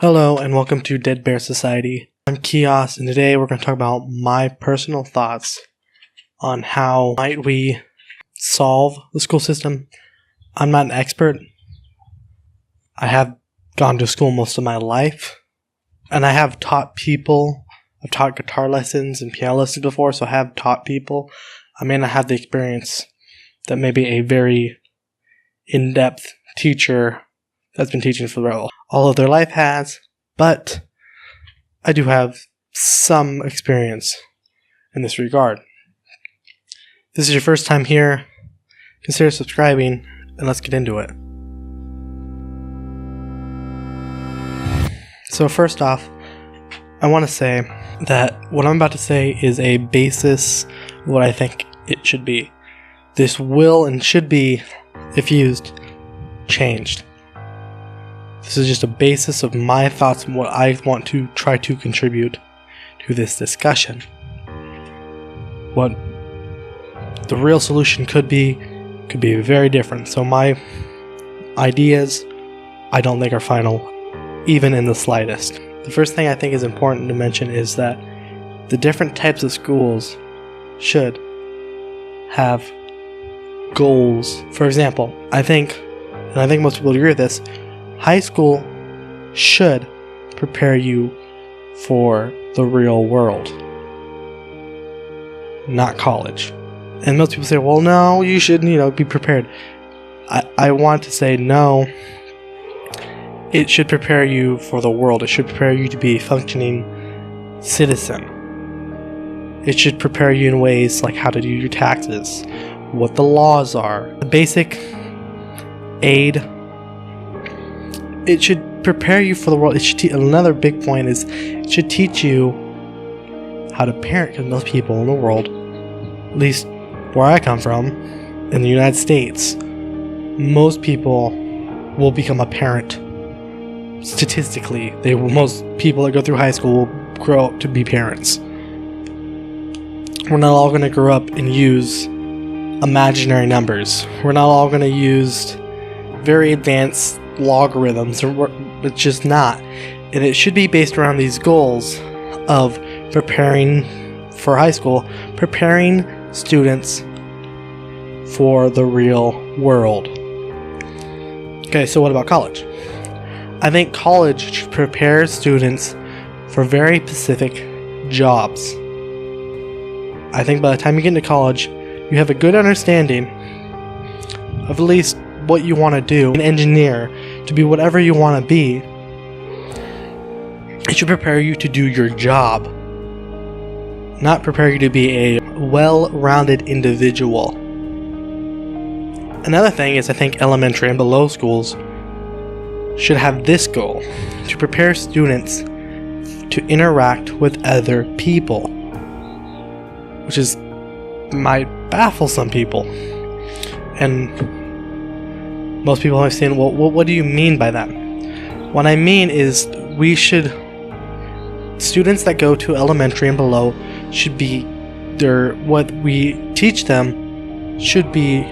Hello and welcome to Dead Bear Society. I'm Coeus and today we're going to talk about my personal thoughts on how might we solve the school system. I'm not an expert. I have gone to school most of my life and I have taught people. I've taught guitar lessons and piano lessons before, so I have taught people. I may not have the experience that maybe a very in-depth teacher that's been teaching for all of their life has, but I do have some experience in this regard. If this is your first time here, consider subscribing and let's get into it. So first off, I want to say that what I'm about to say is a basis of what I think it should be. This will and should be, if used, changed. This is just a basis of my thoughts and what I want to try to contribute to this discussion. What the real solution could be very different. So my ideas, I don't think are final, even in the slightest. The first thing I think is important to mention is that the different types of schools should have goals. For example, I think most people agree with this, high school should prepare you for the real world, not college. And most people say, well, no, you should, be prepared. I want to say no. It should prepare you for the world. It should prepare you to be a functioning citizen. It should prepare you in ways like how to do your taxes, what the laws are, the basic aid. It should prepare you for the world. It should another big point is it should teach you how to parent, because most people in the world, at least where I come from, in the United States, most people will become a parent. Statistically, most people that go through high school will grow up to be parents. We're not all going to grow up and use imaginary numbers. We're not all going to use very advanced logarithms. It's just not. And it should be based around these goals of preparing for high school, preparing students for the real world. Okay, so what about college? I think college should prepare students for very specific jobs. I think by the time you get into college, you have a good understanding of at least what you want to do. An engineer, to be whatever you want to be, it should prepare you to do your job, not prepare you to be a well-rounded individual. Another thing is I think elementary and below schools should have this goal, to prepare students to interact with other people, which might baffle some people. And most people have seen, well, what do you mean by that? What I mean is students that go to elementary and below should be what we teach them should be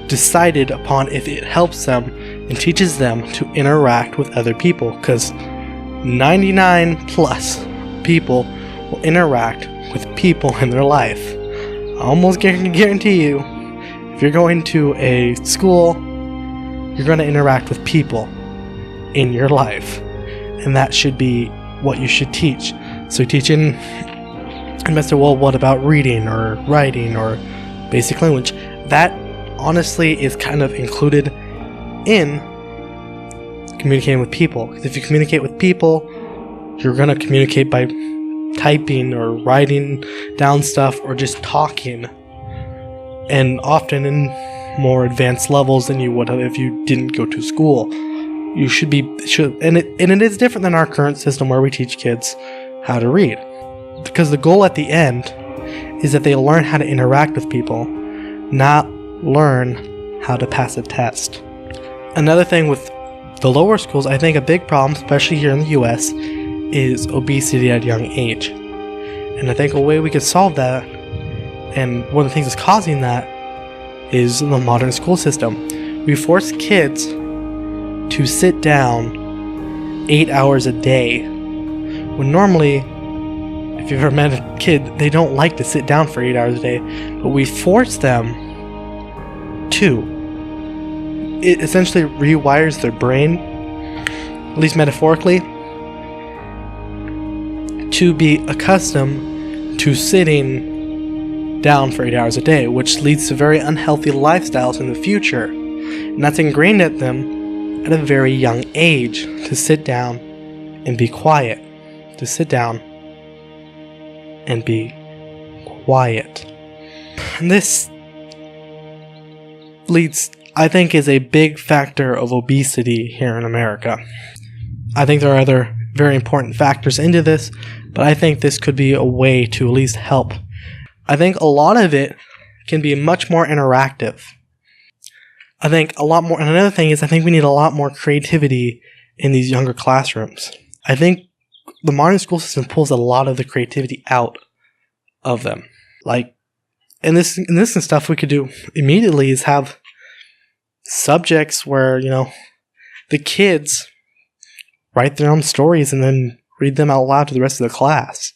decided upon if it helps them and teaches them to interact with other people, because 99+ people will interact with people in their life. I almost guarantee you, if you're going to a school, you're going to interact with people in your life, and that should be what you should teach. So teaching, and I said, well, what about reading or writing or basic language? That honestly is kind of included in communicating with people. Because if you communicate with people, you're going to communicate by typing or writing down stuff or just talking, and often in more advanced levels than you would have if you didn't go to school. You should and it is different than our current system where we teach kids how to read, because the goal at the end is that they learn how to interact with people, not learn how to pass a test. Another thing with the lower schools, I think a big problem, especially here in the US, is obesity at a young age. And I think a way we could solve that, and one of the things that's causing that, is the modern school system. We force kids to sit down 8 hours a day. When normally, if you've ever met a kid, they don't like to sit down for 8 hours a day, but we force them to. It essentially rewires their brain, at least metaphorically, to be accustomed to sitting down for 8 hours a day, which leads to very unhealthy lifestyles in the future. And that's ingrained at them at a very young age, to sit down and be quiet. To sit down and be quiet. And this leads, I think, is a big factor of obesity here in America. I think there are other very important factors into this, but I think this could be a way to at least help. I think a lot of it can be much more interactive. I think a lot more, and another thing is I think we need a lot more creativity in these younger classrooms. I think the modern school system pulls a lot of the creativity out of them. Like, and this stuff we could do immediately is have subjects where, the kids write their own stories and then read them out loud to the rest of the class.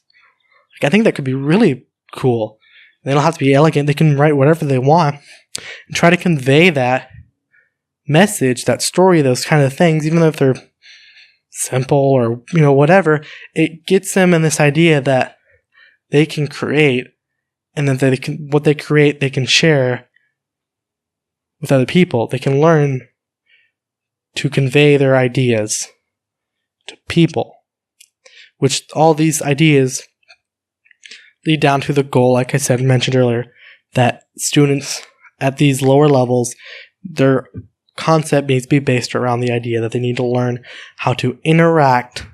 Like, I think that could be really cool. They don't have to be elegant. They can write whatever they want and try to convey that message, that story, those kind of things, even though if they're simple or, whatever. It gets them in this idea that they can create, and that what they create, they can share with other people. They can learn to convey their ideas to people, which all these ideas lead down to the goal, like I mentioned earlier, that students at these lower levels, their concept needs to be based around the idea that they need to learn how to interact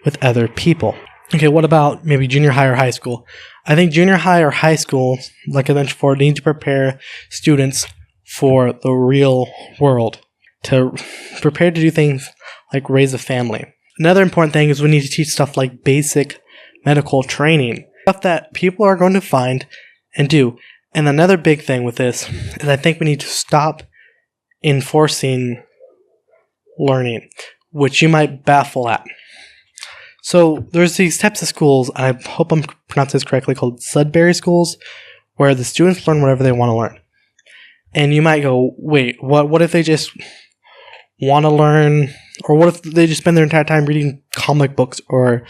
with other people. Okay, what about maybe junior high or high school? I think junior high or high school, like I mentioned before, need to prepare students for the real world, to prepare to do things like raise a family. Another important thing is we need to teach stuff like basic medical training, stuff that people are going to find and do. And another big thing with this is I think we need to stop enforcing learning, which you might baffle at. So there's these types of schools, and I hope I'm pronouncing this correctly, called Sudbury schools, where the students learn whatever they want to learn. And you might go, wait, what if they just want to learn, or what if they just spend their entire time reading comic books or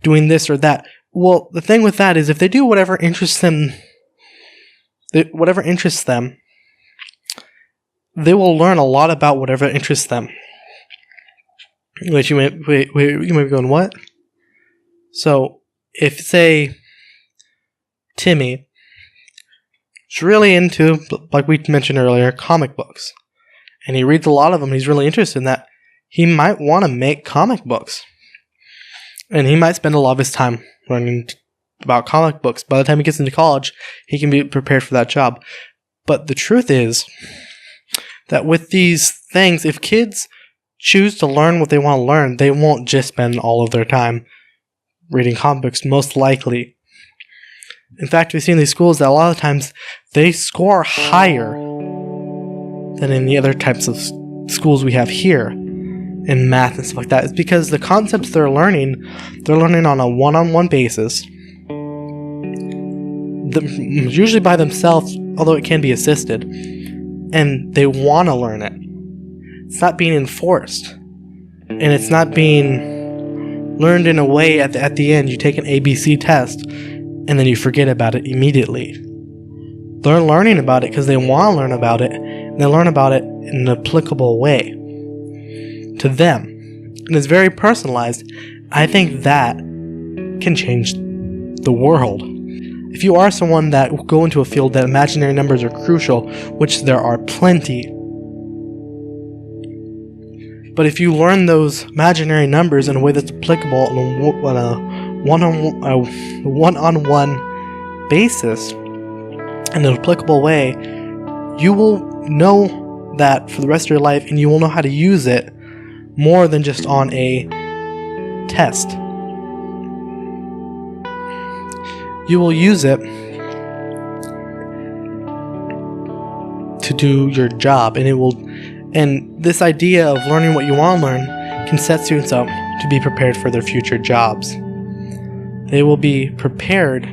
doing this or that? Well, the thing with that is if they do whatever interests them, they will learn a lot about whatever interests them. Wait, you might be going, what? So, if, say, Timmy is really into, like we mentioned earlier, comic books, and he reads a lot of them, he's really interested in that, he might want to make comic books. And he might spend a lot of his time learning about comic books. By the time he gets into college, he can be prepared for that job. But the truth is that with these things, if kids choose to learn what they want to learn, they won't just spend all of their time reading comic books, most likely. In fact, we see in these schools that a lot of times they score higher than in the other types of schools we have here in math and stuff like that. It's because the concepts they're learning on a one-on-one basis, usually by themselves, although it can be assisted, and they want to learn it. It's not being enforced, and it's not being learned in a way at the end you take an ABC test and then you forget about it immediately. They're learning about it because they want to learn about it, and they learn about it in an applicable way to them, and it's very personalized. I think that can change the world. If you are someone that will go into a field that imaginary numbers are crucial, which there are plenty, but if you learn those imaginary numbers in a way that's applicable on a one-on-one basis, in an applicable way, you will know that for the rest of your life, and you will know how to use it more than just on a test. You will use it to do your job, and this idea of learning what you want to learn can set students up to be prepared for their future jobs. They will be prepared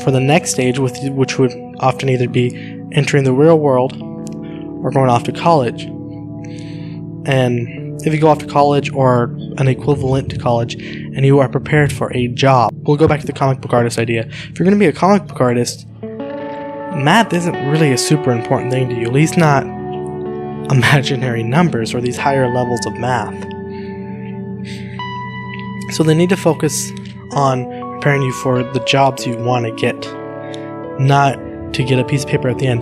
for the next stage, which would often either be entering the real world or going off to college. And if you go off to college or an equivalent to college and you are prepared for a job, we'll go back to the comic book artist idea. If you're going to be a comic book artist, math isn't really a super important thing to you, at least not imaginary numbers or these higher levels of math. So they need to focus on preparing you for the jobs you want to get, not to get a piece of paper at the end.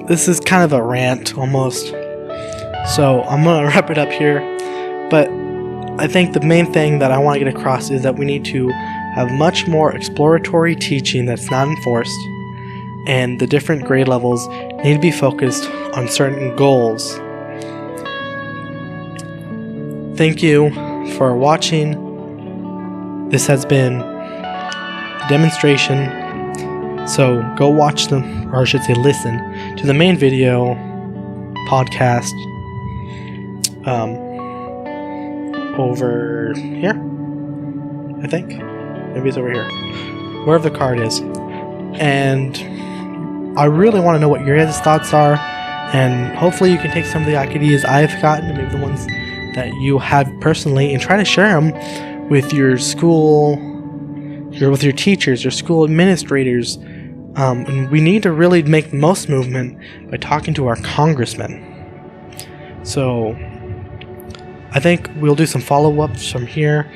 This is kind of a rant almost, so I'm going to wrap it up here. But I think the main thing that I want to get across is that we need to have much more exploratory teaching that's not enforced, and the different grade levels need to be focused on certain goals. Thank you for watching. This has been a demonstration, so go watch them, or I should say listen, to the main video podcast over here, I think. Maybe it's over here. Wherever the card is. And I really want to know what your guys' thoughts are, and hopefully you can take some of the ideas I've gotten, and maybe the ones that you have personally, and try to share them with your school, with your teachers, your school administrators. And we need to really make the most movement by talking to our congressmen. So I think we'll do some follow-ups from here